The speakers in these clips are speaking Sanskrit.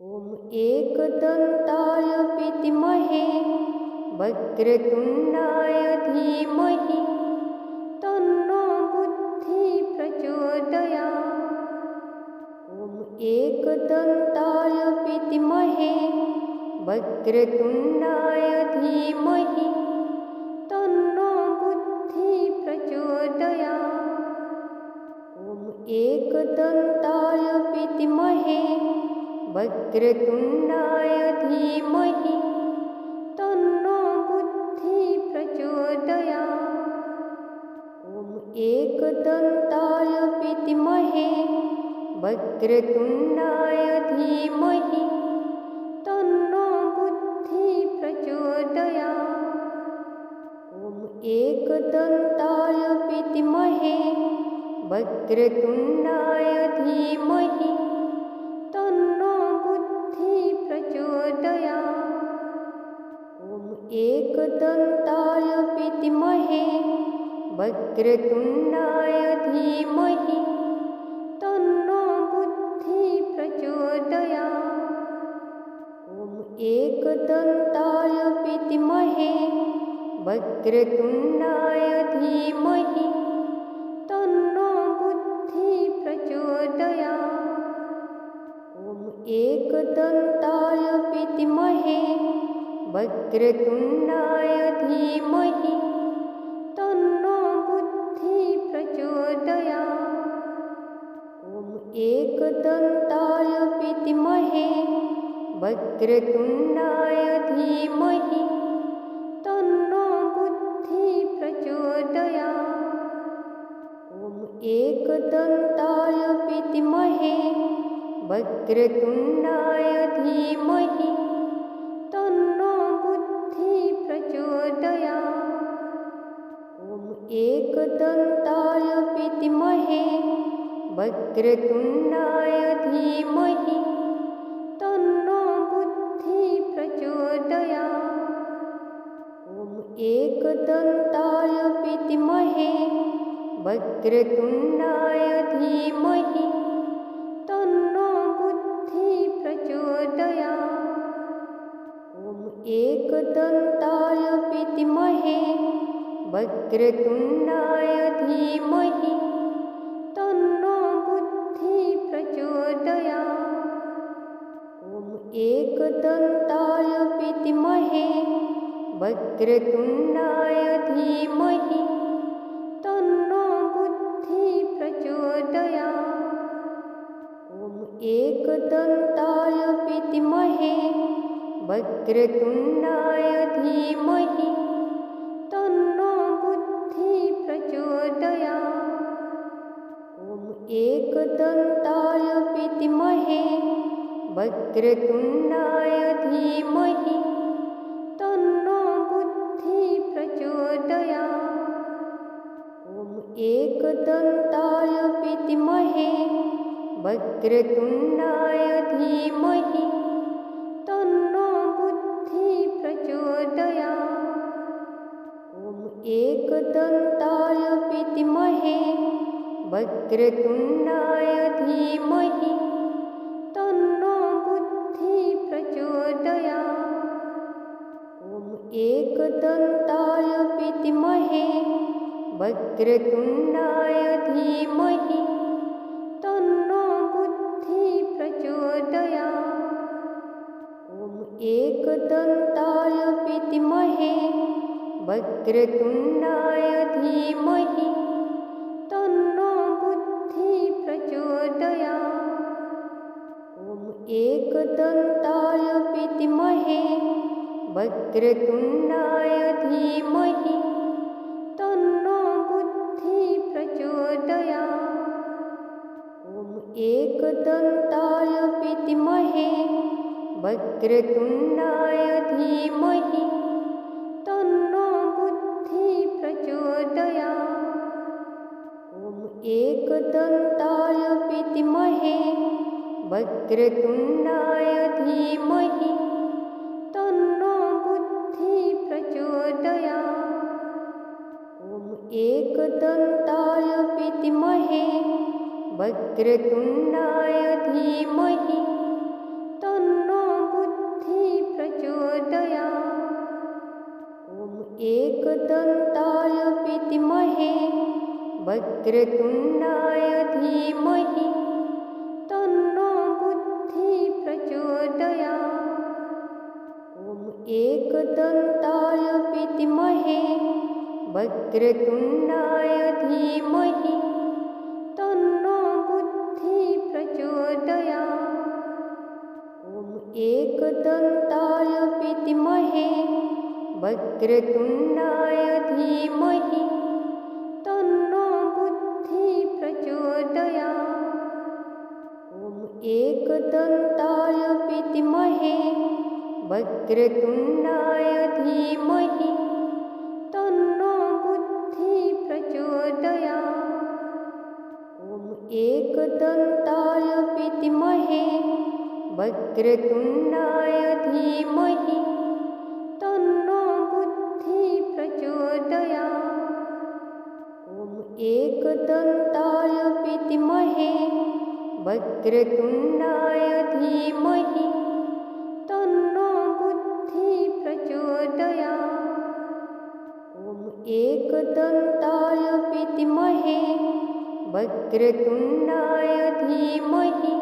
ॐ एकदन्ताय विद्महे वक्रतुण्डाय धीमहि तन्नो बुद्धिः प्रचोदयात्। ॐ एकदन्ताय विद्महे वक्रतुण्डाय धीमहि तन्नो बुद्धिः प्रचोदयात्। ॐ एकदन्ताय विद्महे वक्रतुण्डाय धीमहि तन्नो बुद्धिः प्रचोदयात्। ॐ एकदन्ताय विद्महे वक्रतुण्डाय धीमहि तन्नो बुद्धिः प्रचोदयात्। ॐ एकदन्ताय विद्महे वक्रतुण्डाय धीमहि तन्नो बुद्धिः प्रचोदयात्। ॐ एकदन्ताय विद्महे वक्रतुण्डाय धीमहि तन्नो बुद्धिः प्रचोदयात्। ॐ एकदन्ताय विद्महे वक्रतुण्डाय धीमहि तन्नो बुद्धिः प्रचोदयात्। ॐ एकदन्ताय विद्महे वक्रतुण्डाय धीमहि तन्नो बुद्धिः प्रचोदयात्। ॐ एकदन्ताय विद्महे वक्रतुण्डाय धीमहि तन्नो बुद्धिः प्रचोदयात्। ॐ एकदन्ताय विद्महे वक्रतुण्डाय धीमहि तन्नो बुद्धिः प्रचोदयात्। ॐ एकदन्ताय विद्महे वक्रतुण्डाय धीमहि तन्नो बुद्धिः प्रचोदयात्। ॐ एकदन्ताय विद्महे वक्रतुण्डाय धीमहि तन्नो बुद्धिः प्रचोदयात्। ॐ एकदन्ताय विद्महे वक्रतुण्डाय धीमहि तन्नो बुद्धिः प्रचोदयात्। ॐ एकदन्ताय विद्महे वक्रतुण्डाय धीमहि तन्नो बुद्धिः प्रचोदयात्। ॐ एकदन्ताय विद्महे वक्रतुण्डाय धीमहि तन्नो बुद्धिः प्रचोदयात्। ॐ एकदन्ताय विद्महे वक्रतुण्डाय धीमहि तन्नो बुद्धिः प्रचोदयात्। ॐ एकदन्ताय विद्महे वक्रतुण्डाय धीमहि तन्नो बुद्धिः प्रचोदयात्। ॐ एकदन्ताय विद्महे वक्रतुण्डाय धीमहि तन्नो बुद्धिः प्रचोदयात्। ॐ एकदन्ताय विद्महे वक्रतुण्डाय धीमहि तन्नो बुद्धिः प्रचोदयात्। ॐ एकदन्ताय विद्महे वक्रतुण्डाय धीमहि तन्नो बुद्धिः प्रचोदयात्। ॐ एकदन्ताय विद्महे वक्रतुण्डाय धीमहि तन्नो बुद्धिः प्रचोदयात्। ॐ एकदन्ताय विद्महे वक्रतुण्डाय धीमहि तन्नो बुद्धिः प्रचोदयात्। ॐ एकदन्ताय विद्महे वक्रतुण्डाय धीमहि तन्नो बुद्धिः प्रचोदयात्। ॐ एकदन्ताय विद्महे वक्रतुण्डाय धीमहि तन्नो वक्रतुण्डाय धीमहि तन्नो बुद्धिः प्रचोदयात्। ॐ एकदन्ताय विद्महे वक्रतुण्डाय धीमहि तन्नो बुद्धिः प्रचोदयात्। ॐ एकदन्ताय विद्महे वक्रतुण्डाय धीमहि तन्नो बुद्धिः प्रचोदयात्। ॐ एकदन्ताय विद्महे वक्रतुण्डाय धीमहि तन्नो बुद्धिः प्रचोदयात्। ॐ एकदन्ताय विद्महे वक्रतुण्डाय धीमहि तन्नो बुद्धिः प्रचोदयात्। ॐ एकदन्ताय विद्महे वक्रतुण्डाय धीमहि तन्नो बुद्धिः प्रचोदयात्। ॐ एकदन्ताय विद्महे वक्रतुण्डाय धीमहि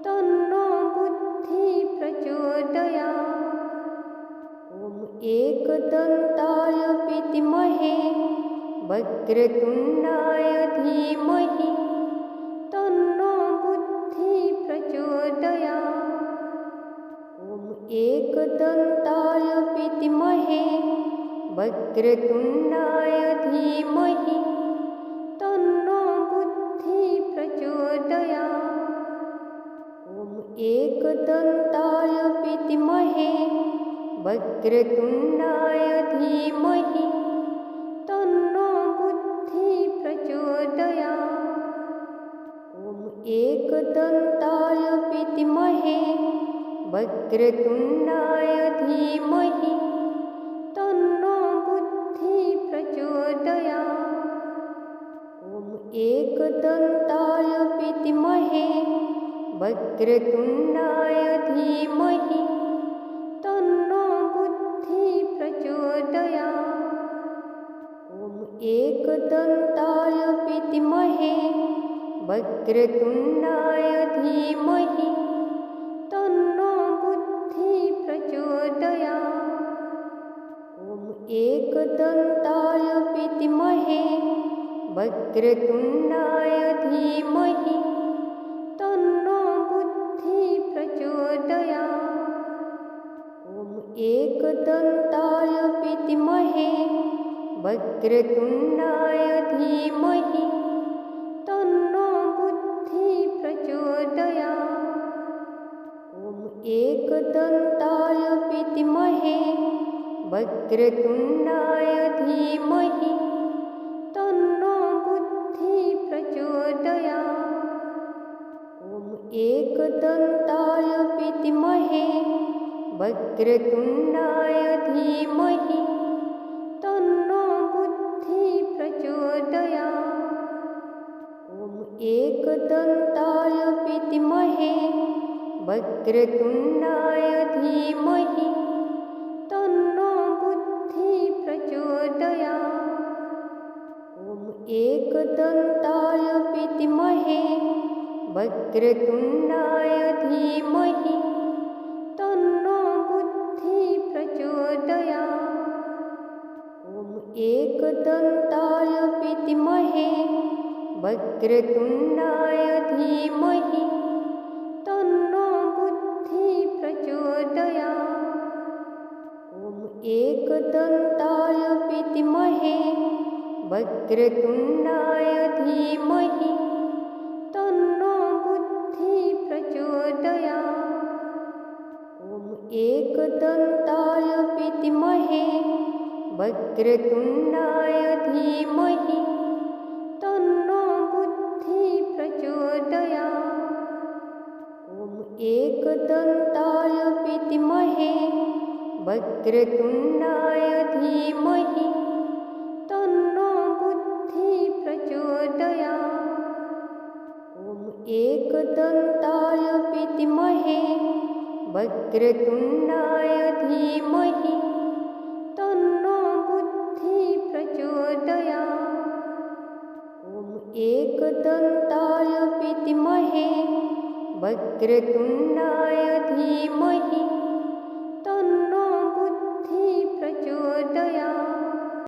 तन्नो बुद्धिः प्रचोदयात्। ॐ एकदन्ताय विद्महे वक्रतुण्डाय धीमहि तन्नो बुद्धिः प्रचोदयात्। ॐ एकदन्ताय विद्महे वक्रतुण्डाय धीमहि तन्नो बुद्धिः प्रचोदयात्। ॐ एकदन्ताय विद्महे वक्रतुण्डाय धीमहि तन्नो बुद्धिः प्रचोदयात्। ॐ एकदन्ताय विद्महे वक्रतुण्डाय धीमहि तन्नो बुद्धिः प्रचोदयात्। ॐ एकदन्ताय विद्महे वक्रतुण्डाय धीमहि तन्नो बुद्धिः प्रचोदयात्। ॐ एकदन्ताय विद्महे वक्रतुण्डाय धीमहि तन्नो बुद्धिः प्रचोदयात्। ॐ एकदन्ताय विद्महे वक्रतुण्डाय धीमहि तन्नो बुद्धिः प्रचोदयात्। ॐ एकदन्ताय विद्महे वक्रतुण्डाय धीमहि तन्नो बुद्धिः प्रचोदयात्। ॐ एकदन्ताय विद्महे वक्रतुण्डाय धीमहि तन्नो बुद्धिः प्रचोदयात्। ॐ एकदन्ताय विद्महे वक्रतुण्डाय धीमहि तन्नो बुद्धिः प्रचोदयात्। ॐ एकदन्ताय विद्महे वक्रतुण्डाय धीमहि तन्नो बुद्धिः प्रचोदयात्। ॐ एकदन्ताय विद्महे वक्रतुण्डाय धीमहि तन्नो बुद्धिः प्रचोदयात्। ॐ एकदन्ताय विद्महे वक्रतुण्डाय धीमहि तन्नो बुद्धिः प्रचोदयात्। ॐ एकदन्ताय विद्महे वक्रतुण्डाय धीमहि तन्नो बुद्धिः प्रचोदयात्। ॐ एकदन्ताय विद्महे वक्रतुण्डाय धीमहि तन्नो बुद्धिः प्रचोदयात्। ॐ एकदन्ताय विद्महे वक्रतुण्डाय धीमहि तन्नो बुद्धिः प्रचोदयात्। ॐ एकदन्ताय विद्महे वक्रतुण्डाय धीमहि तन्नो बुद्धिः प्रचोदयात्। एकदन्ताय विद्महे वक्रतुण्डाय धीमहि